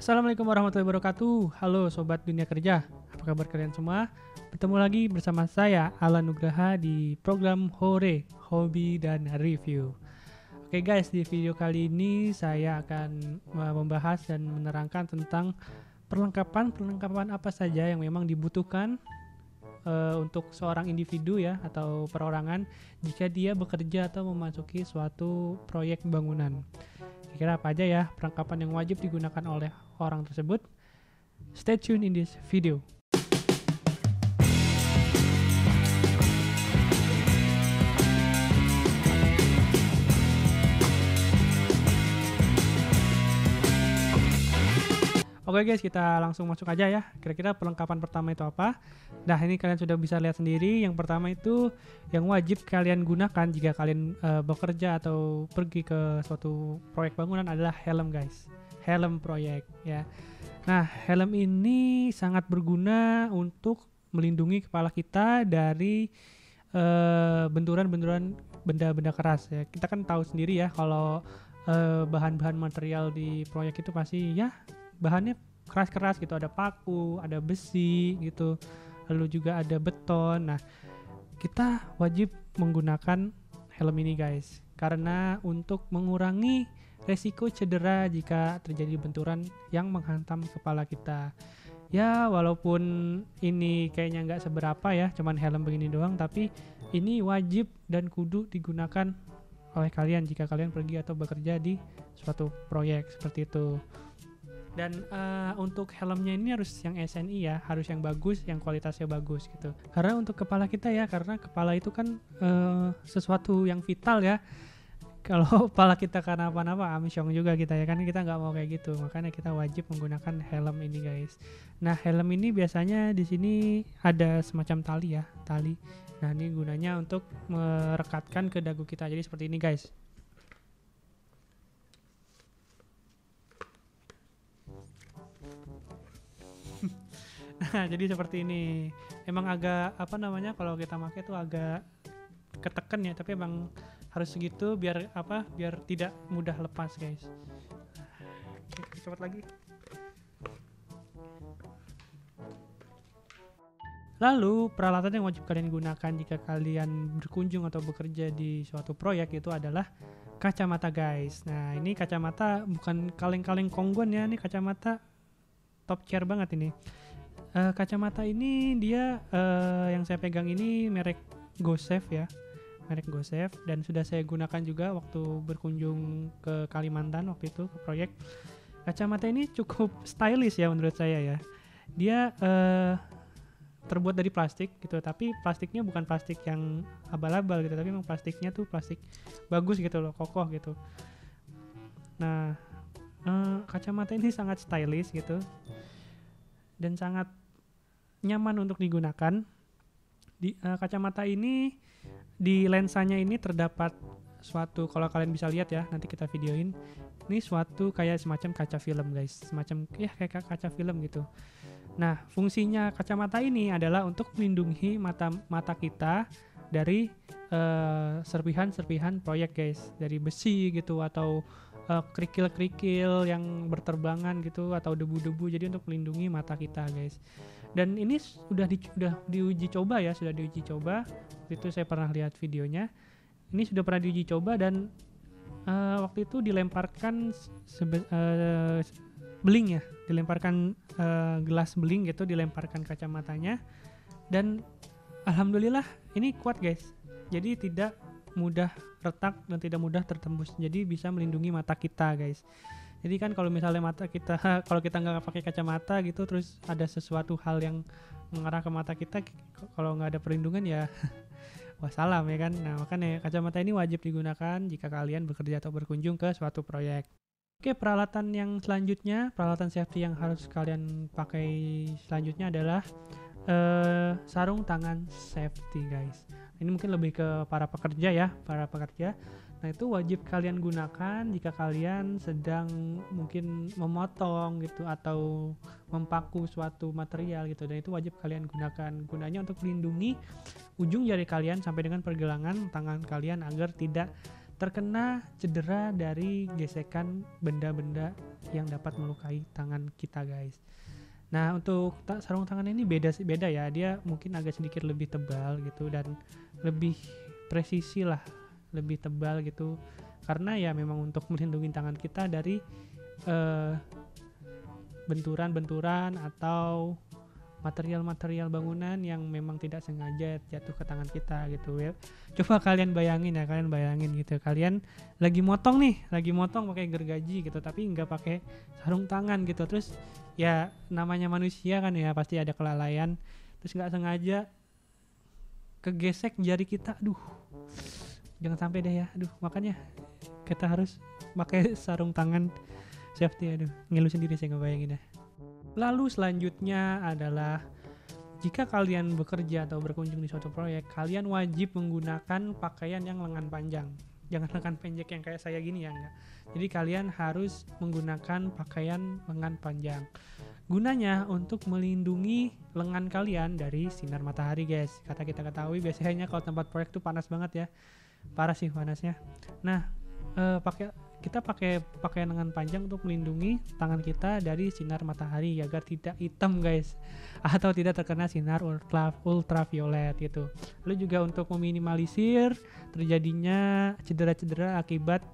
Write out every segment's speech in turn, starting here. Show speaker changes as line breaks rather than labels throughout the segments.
Assalamualaikum warahmatullahi wabarakatuh. Halo Sobat Dunia Kerja, apa kabar kalian semua? Bertemu lagi bersama saya Alan Nugraha di program Hore, Hobi dan Review. Oke guys, di video kali ini saya akan membahas dan menerangkan tentang perlengkapan apa saja yang memang dibutuhkan untuk seorang individu ya atau perorangan jika dia bekerja atau memasuki suatu proyek bangunan. Kira-kira apa aja ya perlengkapan yang wajib digunakan oleh orang tersebut? Stay tuned in this video. Oke guys, kita langsung masuk aja ya. Kira-kira perlengkapan pertama itu apa? Nah, ini kalian sudah bisa lihat sendiri. Yang pertama itu yang wajib kalian gunakan jika kalian bekerja atau pergi ke suatu proyek bangunan adalah helm guys. Helm proyek ya. Nah, helm ini sangat berguna untuk melindungi kepala kita dari benturan-benturan benda-benda keras ya. Kita kan tahu sendiri ya kalau bahan-bahan material di proyek itu pasti ya bahannya keras-keras gitu, ada paku, ada besi gitu, lalu juga ada beton. Nah, kita wajib menggunakan helm ini guys, karena untuk mengurangi resiko cedera jika terjadi benturan yang menghantam kepala kita. Ya, walaupun ini kayaknya nggak seberapa ya, cuman helm begini doang, tapi ini wajib dan kudu digunakan oleh kalian jika kalian pergi atau bekerja di suatu proyek seperti itu. Dan untuk helmnya ini harus yang SNI ya, harus yang bagus, yang kualitasnya bagus gitu. Karena untuk kepala kita ya, karena kepala itu kan sesuatu yang vital ya. Kalau kepala kita kenapa-napa, amsyong juga kita ya kan, kita nggak mau kayak gitu. Makanya kita wajib menggunakan helm ini guys. Nah, helm ini biasanya di sini ada semacam tali ya, tali. Nah, ini gunanya untuk merekatkan ke dagu kita. Jadi seperti ini guys. Nah, jadi seperti ini. Emang agak apa namanya kalau kita pakai tuh agak keteken ya, tapi emang harus segitu biar apa? Biar tidak mudah lepas, guys. Oke, cepat lagi. Lalu, peralatan yang wajib kalian gunakan jika kalian berkunjung atau bekerja di suatu proyek itu adalah kacamata, guys. Nah, ini kacamata bukan kaleng-kaleng kongguan ya, ini kacamata top tier banget ini. Kacamata ini dia yang saya pegang ini merek GoSafe ya, merek GoSafe, dan sudah saya gunakan juga waktu berkunjung ke Kalimantan waktu itu ke proyek. Kacamata ini cukup stylish ya menurut saya ya. Dia terbuat dari plastik gitu, tapi plastiknya bukan plastik yang abal-abal gitu, tapi memang plastiknya tuh plastik bagus gitu loh, kokoh gitu. Nah, kacamata ini sangat stylish gitu dan sangat nyaman untuk digunakan. Di kacamata ini di lensanya ini terdapat suatu, kalau kalian bisa lihat ya, nanti kita videoin. Ini suatu kayak semacam kaca film guys, semacam ya kayak kaca film gitu. Nah, fungsinya kacamata ini adalah untuk melindungi mata kita dari serpihan-serpihan proyek guys, dari besi gitu atau kerikil-kerikil yang berterbangan gitu atau debu-debu, jadi untuk melindungi mata kita guys. Dan ini sudah diuji coba ya, sudah diuji coba. Waktu itu saya pernah lihat videonya. Ini sudah pernah diuji coba dan waktu itu dilemparkan beling ya, dilemparkan gelas beling gitu, dilemparkan kacamatanya dan alhamdulillah ini kuat guys. Jadi tidak mudah retak dan tidak mudah tertembus. Jadi bisa melindungi mata kita guys. Jadi kan kalau misalnya mata kita, kalau kita nggak pakai kacamata gitu, terus ada sesuatu hal yang mengarah ke mata kita, kalau nggak ada perlindungan ya wassalam ya kan. Nah, makanya kacamata ini wajib digunakan jika kalian bekerja atau berkunjung ke suatu proyek. Oke, peralatan yang selanjutnya, peralatan safety yang harus kalian pakai selanjutnya adalah sarung tangan safety guys. Ini mungkin lebih ke para pekerja ya, para pekerja. Nah, itu wajib kalian gunakan jika kalian sedang mungkin memotong gitu atau mempaku suatu material gitu, dan itu wajib kalian gunakan. Gunanya untuk melindungi ujung jari kalian sampai dengan pergelangan tangan kalian agar tidak terkena cedera dari gesekan benda-benda yang dapat melukai tangan kita guys. Nah untuk sarung tangan ini beda ya, dia mungkin agak sedikit lebih tebal gitu dan lebih presisi lah, lebih tebal gitu, karena ya memang untuk melindungi tangan kita dari benturan-benturan atau material-material bangunan yang memang tidak sengaja jatuh ke tangan kita gitu ya. Coba kalian bayangin gitu, kalian lagi motong pakai gergaji gitu, tapi nggak pakai sarung tangan gitu, terus ya namanya manusia kan ya pasti ada kelalaian, terus nggak sengaja kegesek jari kita, aduh jangan sampai deh ya, makanya kita harus pakai sarung tangan safety. Ngilu sendiri saya ngebayangin. Lalu selanjutnya adalah jika kalian bekerja atau berkunjung di suatu proyek, kalian wajib menggunakan pakaian yang lengan panjang. Jangan lengan pendek yang kayak saya gini ya, enggak. Jadi kalian harus menggunakan pakaian lengan panjang. Gunanya untuk melindungi lengan kalian dari sinar matahari guys. Kata kita ketahui biasanya kalau tempat proyek tuh panas banget ya. Parah sih panasnya. Nah, kita pakai pakaian lengan panjang untuk melindungi tangan kita dari sinar matahari agar tidak hitam guys, atau tidak terkena sinar ultraviolet gitu. Lalu juga untuk meminimalisir terjadinya cedera-cedera akibat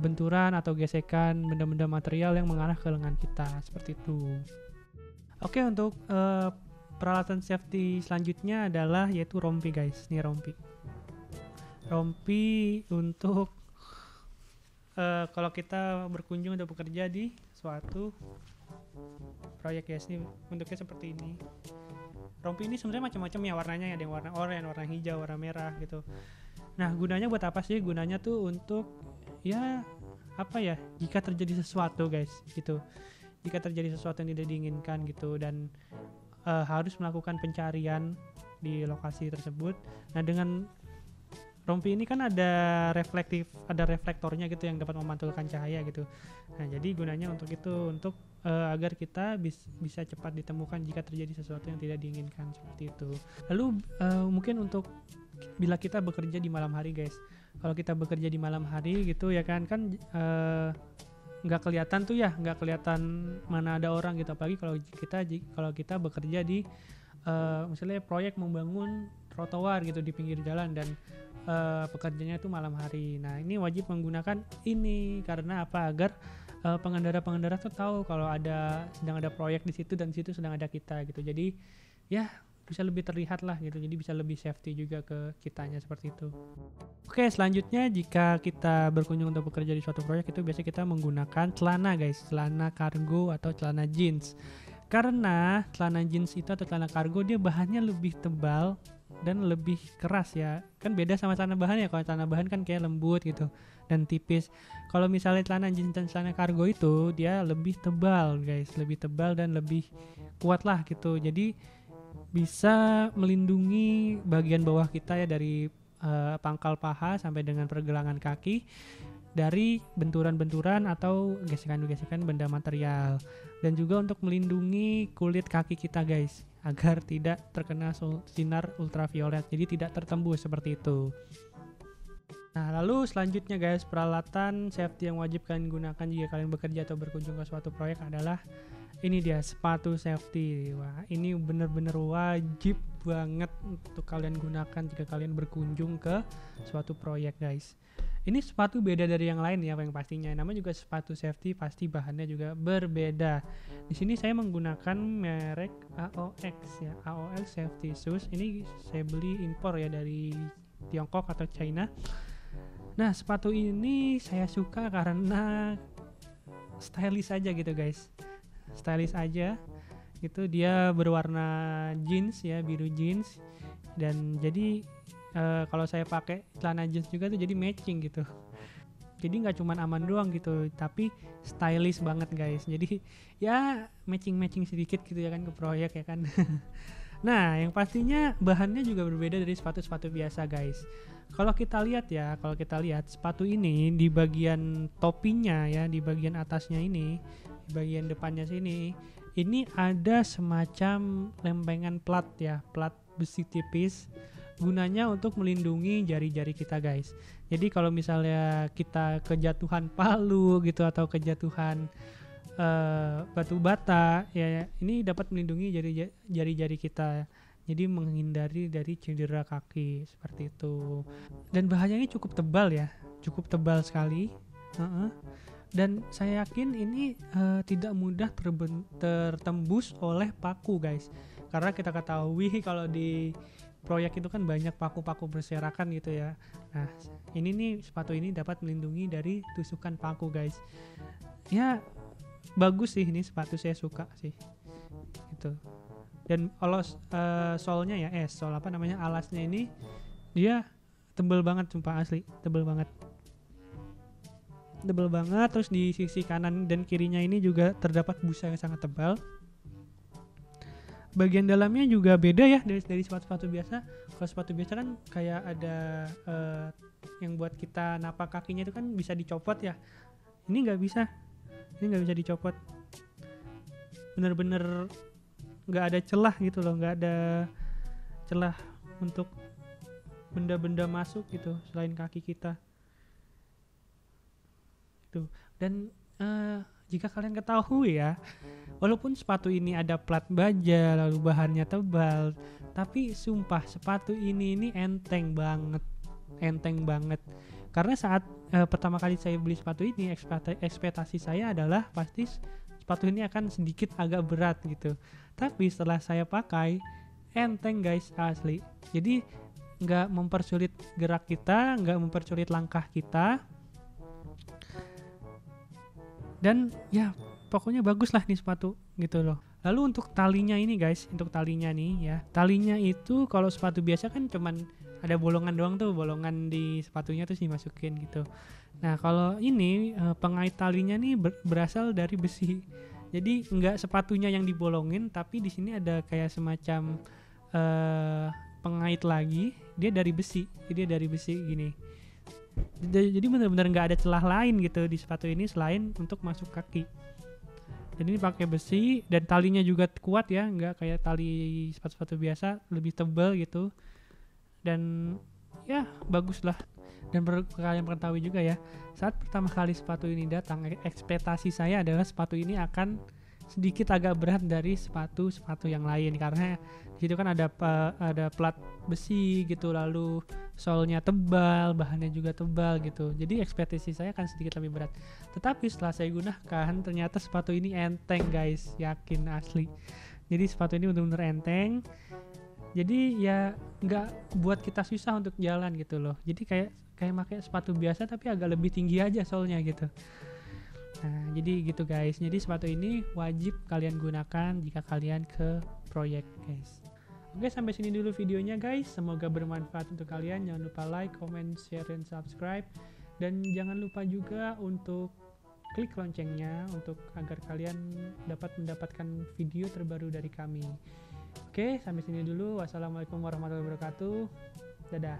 benturan atau gesekan benda-benda material yang mengarah ke lengan kita seperti itu. Oke, untuk peralatan safety selanjutnya adalah yaitu rompi guys. Ini rompi untuk kalau kita berkunjung atau bekerja di suatu proyek guys, ini bentuknya seperti ini. Rompi ini sebenarnya macam-macam ya warnanya, ada yang warna oranye, warna hijau, warna merah gitu. Nah gunanya buat apa sih? Gunanya tuh untuk jika terjadi sesuatu guys gitu, jika terjadi sesuatu yang tidak diinginkan gitu dan harus melakukan pencarian di lokasi tersebut. Nah dengan rompi ini kan ada reflektornya gitu yang dapat memantulkan cahaya gitu. Nah, jadi gunanya untuk itu, untuk agar kita bisa cepat ditemukan jika terjadi sesuatu yang tidak diinginkan seperti itu. Lalu mungkin untuk bila kita bekerja di malam hari guys. Kalau kita bekerja di malam hari gitu ya kan nggak kelihatan mana ada orang gitu. Apalagi kalau kita bekerja di misalnya proyek membangun trotoar gitu di pinggir jalan dan pekerjaannya itu malam hari. Nah ini wajib menggunakan ini karena apa? Agar pengendara tuh tahu kalau sedang ada proyek di situ dan di situ sedang ada kita gitu. Jadi ya bisa lebih terlihat lah gitu. Jadi bisa lebih safety juga ke kitanya seperti itu. Oke, selanjutnya jika kita berkunjung untuk bekerja di suatu proyek itu biasanya kita menggunakan celana guys, celana kargo atau celana jeans. Karena celana jeans itu atau celana kargo dia bahannya lebih tebal dan lebih keras ya. Kan beda sama celana bahan ya. Kalau celana bahan kan kayak lembut gitu dan tipis. Kalau misalnya celana jeans dan celana kargo itu dia lebih tebal guys, lebih tebal dan lebih kuat lah gitu. Jadi bisa melindungi bagian bawah kita ya dari pangkal paha sampai dengan pergelangan kaki dari benturan-benturan atau gesekan-gesekan benda material, dan juga untuk melindungi kulit kaki kita guys agar tidak terkena sinar ultraviolet, jadi tidak tertembus seperti itu. Nah lalu selanjutnya guys, peralatan safety yang wajib kalian gunakan jika kalian bekerja atau berkunjung ke suatu proyek adalah ini dia, sepatu safety. Wah ini bener-bener wajib banget untuk kalian gunakan jika kalian berkunjung ke suatu proyek guys. Ini sepatu beda dari yang lain ya, yang pastinya. Namanya juga sepatu safety, pasti bahannya juga berbeda. Di sini saya menggunakan merek AOX ya, AOX Safety Shoes. Ini saya beli impor ya dari Tiongkok atau China. Nah sepatu ini saya suka karena stylish aja gitu guys, stylish aja gitu. Dia berwarna jeans ya, biru jeans, dan jadi kalau saya pakai celana jeans juga tuh jadi matching gitu. Jadi nggak cuman aman doang gitu, tapi stylish banget guys. Jadi ya matching sedikit gitu ya kan ke proyek ya kan. Nah yang pastinya bahannya juga berbeda dari sepatu-sepatu biasa guys. Kalau kita lihat sepatu ini di bagian topinya ya, di bagian atasnya ini, di bagian depannya sini, ini ada semacam lempengan plat ya, plat besi tipis gunanya untuk melindungi jari-jari kita guys. Jadi kalau misalnya kita kejatuhan palu gitu atau kejatuhan batu bata, ya ini dapat melindungi jari-jari kita. Jadi menghindari dari cedera kaki seperti itu. Dan bahannya ini cukup tebal ya, cukup tebal sekali. Dan saya yakin ini tidak mudah tertembus oleh paku guys. Karena kita ketahui kalau di proyek itu kan banyak paku-paku berserakan gitu ya. Nah, ini nih sepatu ini dapat melindungi dari tusukan paku guys. Ya bagus sih ini sepatu, saya suka sih. Gitu. Dan kalau solnya ya, sol apa namanya, alasnya ini dia tebel banget sumpah, asli tebel banget. Terus di sisi kanan dan kirinya ini juga terdapat busa yang sangat tebal. Bagian dalamnya juga beda ya dari sepatu-sepatu biasa. Kalau sepatu biasa kan kayak ada yang buat kita napak kakinya itu kan bisa dicopot ya. Ini nggak bisa dicopot. Bener-bener nggak ada celah gitu loh, nggak ada celah untuk benda-benda masuk gitu selain kaki kita. Tuh. Dan jika kalian ketahui ya, walaupun sepatu ini ada plat baja, lalu bahannya tebal, tapi sumpah sepatu ini enteng banget. Karena saat pertama kali saya beli sepatu ini, ekspektasi saya adalah pasti sepatu ini akan sedikit agak berat gitu. Tapi setelah saya pakai, enteng guys, asli. Jadi nggak mempersulit gerak kita, nggak mempersulit langkah kita. Dan ya pokoknya bagus lah nih sepatu gitu loh. Lalu untuk talinya ini guys, talinya itu kalau sepatu biasa kan cuman ada bolongan doang tuh, bolongan di sepatunya terus dimasukin gitu. Nah kalau ini pengait talinya nih berasal dari besi. Jadi nggak sepatunya yang dibolongin, tapi di sini ada kayak semacam pengait lagi, dia dari besi gini. Jadi benar-benar nggak ada celah lain gitu di sepatu ini selain untuk masuk kaki. Dan ini pakai besi dan talinya juga kuat ya, nggak kayak tali sepatu-sepatu biasa, lebih tebal gitu. Dan ya bagus lah. Dan perlu kalian ketahui juga ya, saat pertama kali sepatu ini datang, ekspektasi saya adalah sepatu ini akan sedikit agak berat dari sepatu-sepatu yang lain, karena di situ kan ada plat besi gitu, lalu solnya tebal, bahannya juga tebal gitu. Jadi ekspektasi saya akan sedikit lebih berat. Tetapi setelah saya gunakan, ternyata sepatu ini enteng guys, yakin asli. Jadi sepatu ini benar-benar enteng. Jadi ya nggak buat kita susah untuk jalan gitu loh. Jadi kayak pakai sepatu biasa tapi agak lebih tinggi aja solnya gitu. Nah, jadi gitu guys. Jadi sepatu ini wajib kalian gunakan jika kalian ke proyek guys. Oke, sampai sini dulu videonya guys. Semoga bermanfaat untuk kalian. Jangan lupa like, comment, share, dan subscribe. Dan jangan lupa juga untuk klik loncengnya untuk agar kalian dapat mendapatkan video terbaru dari kami. Oke, sampai sini dulu. Wassalamualaikum warahmatullahi wabarakatuh. Dadah.